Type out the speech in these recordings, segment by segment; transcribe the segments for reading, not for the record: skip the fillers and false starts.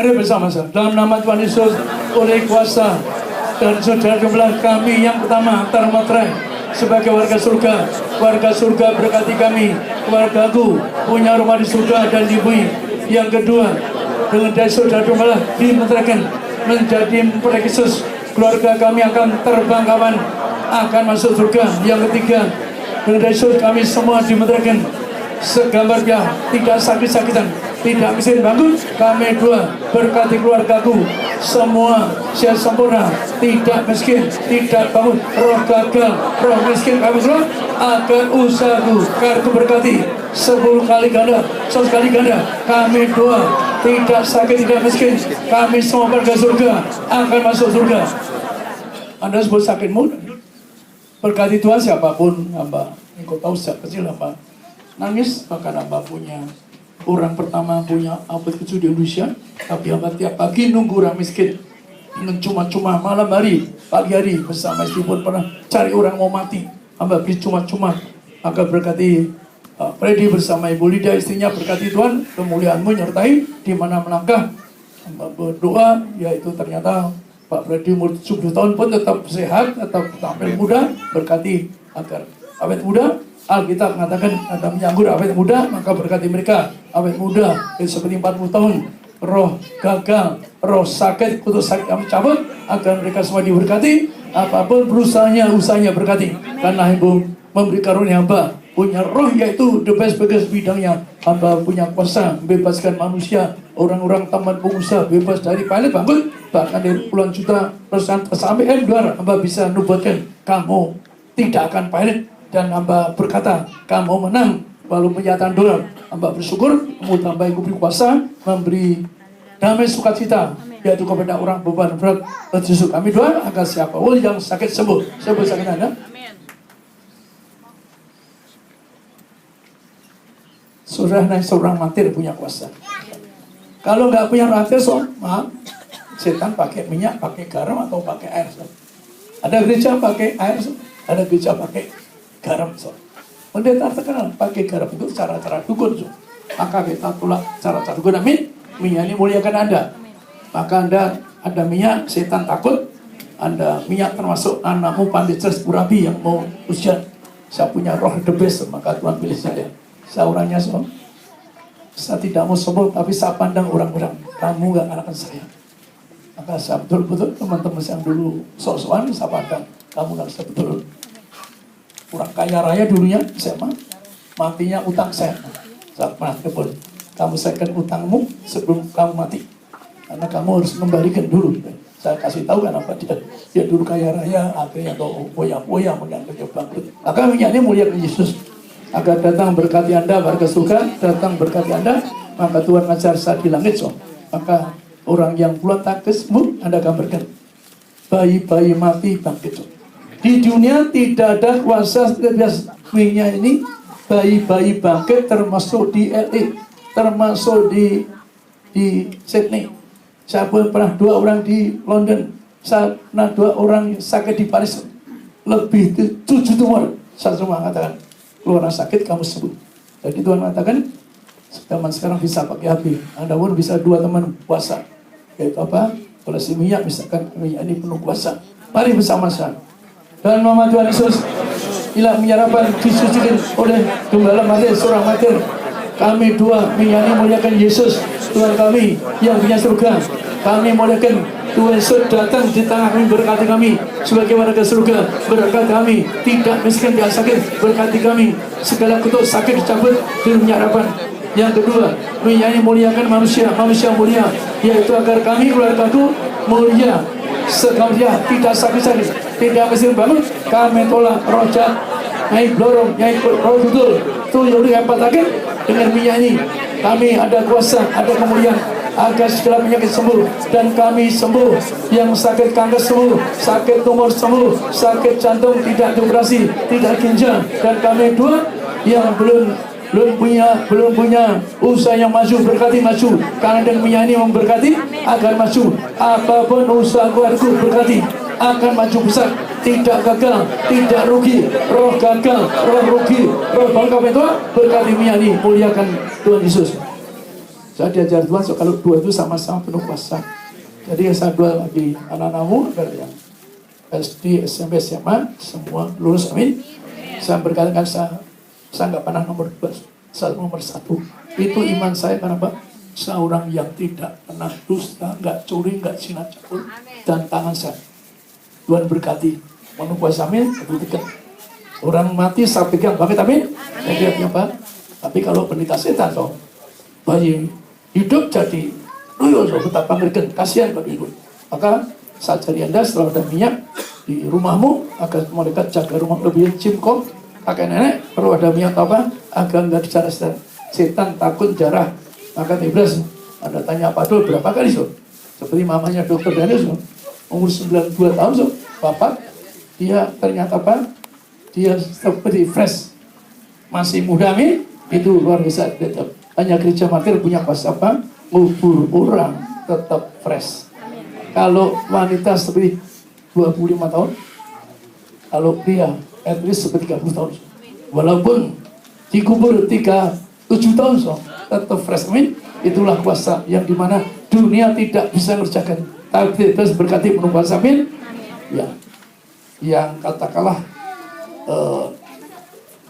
Mari bersama-sama dalam nama Tuhan Yesus, oleh kuasa dan saudara jumlah kami yang pertama termatrai sebagai warga surga berkati kami, keluargaku punya rumah di surga dan di bumi. Yang kedua, dengan dari saudara jumlah dimenteraikan menjadi proyek Yesus, keluarga kami akan terbang kapan akan masuk surga. Yang ketiga, dengan dari saudara kami semua dimenteraikan segambarnya tidak sakit-sakitan, tidak miskin bangkrut. Kami dua berkati keluargaku semua sehat sempurna, tidak miskin, tidak bangun, roh gagal, roh miskin kami semua akan usahaku karena berkati 10 kali ganda, 100 kali ganda. Kami dua tidak sakit, tidak miskin, kami semua warga surga akan masuk surga. Anda sebut sakitmu, berkati Tuhan siapapun hamba. Engkau tahu sejak kecil hamba nangis, bahkan hamba punya orang pertama punya abad kecil di Indonesia, tapi hamba tiap pagi nunggu orang miskin dengan cuma-cuma malam hari, pagi hari bersama istri pun pernah cari orang mau mati, hamba beri cuma-cuma. Maka berkati Freddy bersama Ibu Lida istrinya, berkati Tuhan kemuliaan-Mu nyertai di mana melangkah. Hamba berdoa, yaitu ternyata Pak Freddy umur 70 tahun pun tetap sehat, tetap tampil muda, berkati agar awet muda. Alkitab mengatakan ada menyanggur awet muda, maka berkati mereka awet muda seperti 40 tahun. Roh gagal, roh sakit, putus sakit kami cabut, agar mereka semua diberkati. Apapun usahanya berkati, karena Ibu memberi karunia hamba punya roh, yaitu the best bidangnya. Hamba punya kuasa bebaskan manusia, orang-orang taman pengusaha bebas dari pilot bangkrut, bahkan dari puluhan juta perusahaan sampai M2. Hamba bisa nubuatkan kamu tidak akan pilot. Dan hamba berkata, kamu menang walau penyataan dolar. Hamba bersyukur, kemudian hamba yang beri kuasa, memberi damai sukacita, yaitu kepada orang beban berat. Yesus kami doa agar siapa yang sakit sembuh. Sembuh sakit Anda. Saudara, seorang martir punya kuasa. Kalau nggak punya martir, maaf, setan pakai minyak, pakai garam, atau pakai air. Ada gereja pakai air, ada gereja pakai garam. Pendeta terkenal pakai garam itu cara-cara dukun. Maka kita tolak cara-cara dukun. Amin. Minyak ini muliakan Anda. Maka Anda ada minyak, setan takut. Anda minyak termasuk anakmu pandai cerdas purabi yang mau ujian. Saya punya roh the best, maka Tuhan pilih saya. Saya orangnya saya tidak mau sombong, tapi saya pandang orang-orang, kamu gak kalahkan saya. Maka saya betul-betul teman-teman yang dulu sok-sokan, saya pandang kamu gak bisa betul. Orang kaya raya dulunya, saya matinya utang saya. Saya pernah telepon, kamu selesaikan utangmu sebelum kamu mati, karena kamu harus kembalikan dulu. Saya kasih tahu kan apa dia dulu kaya raya, akhirnya atau poya-poya menganggap bangkrut. Maka minyaknya muliakan Yesus, agar datang berkati Anda, warga surga, datang berkati Anda. Maka Tuhan ngajar saya di langit. Maka orang yang puluhan takismu, Anda gambarkan bayi-bayi mati bangkit. Di dunia tidak ada kuasa minyak ini, bayi-bayi bangkit, termasuk di LA, termasuk di Sydney. Saya pernah 2 orang di London, saya pernah 2 orang sakit di Paris, lebih 7 tumor. Saya cuma mengatakan, keluar sakit kamu sembuh. Jadi Tuhan mengatakan, zaman sekarang bisa pakai hati. Anda pun bisa 2 teman puasa, yaitu apa? Kalau si minyak, misalkan minyak ini penuh kuasa. Mari bersama-sama. Dan nama Tuhan Yesus, ilah menyerahkan disucikan oleh gembala mati, seorang martir. Kami 2 minyak muliakan Yesus, Tuhan kami yang punya surga. Kami muliakan Tuhan Yesus datang di tengah kami, berkati kami sebagai warga surga. Berkati kami tidak miskin, tidak sakit, berkati kami segala kutuk sakit dicabut di menyerahkan. Yang kedua, minyak muliakan manusia mulia, yaitu agar kami keluargaku mulia, segamanya tidak sakit-sakit, tidak miskin bangun. Kami tolak roh jahat, naik blorong, naik roh dudul, tuyul hebat lagi dengan minyak ini. Kami ada kuasa, ada kemuliaan, agar segala penyakit sembuh, dan kami sembuh. Yang sakit kanker sembuh, sakit tumor sembuh, sakit jantung tidak dioperasi, tidak ginjal. Dan kami 2 yang belum punya usaha yang maju, berkati maju, karena dengan minyak ini memberkati agar maju. Apapun usaha keluarga berkati akan maju besar, tidak gagal, tidak rugi. Roh gagal, roh rugi, roh bangkit itu berkati minyak ini, muliakan Tuhan Yesus. Saya diajar Tuhan, so kalau dua itu sama-sama penuh kuasa. Jadi saya doa lagi anak-anakmu agar yang SD, SMP, SMA semua lulus, amin. Saya berkali-kali saya nggak pernah nomor 2, saya nomor 1. Itu iman saya karena Pak, seorang yang tidak pernah dusta, nggak curi, nggak zina cabul, dan tangan saya. Tuhan berkati, penuh kuasa, amin. Buktikan. Orang mati saya pegang, bangkit, amin. Jadi apa? Tapi kalau pendeta setan, so, bayi hidup jadi loyo, so, betapa ngerikan, kasihan bagi ibu. Maka saat cari Anda setelah ada minyak di rumahmu, agar mereka jaga rumah lebih cimkok, kakek nenek perlu ada minyak apa, agar nggak bicara setan takut jarah. Maka Iblis Anda tanya apa dulu berapa kali, so? Seperti mamanya dokter Daniel, so, umur 92 tahun, so, bapak dia ternyata apa? Dia seperti fresh, masih muda, amin. Itu luar biasa. Hanya gereja Martir punya kuasa apa? Ngubur orang tetap fresh. Kalau wanita seperti 25 tahun, kalau pria at least seperti 30 tahun. Walaupun dikubur 37 tahun, so, tetap fresh, amin. Itulah kuasa yang dimana dunia tidak bisa mengerjakan. Tapi terus berkati penuh kuasa, amin. Ya, yang katakanlah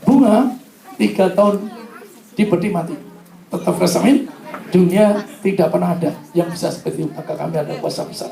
bunga 3 tahun diberi mati, tetap fresh, amin. Dunia tidak pernah ada yang bisa seperti itu. Maka kami ada kuasa besar.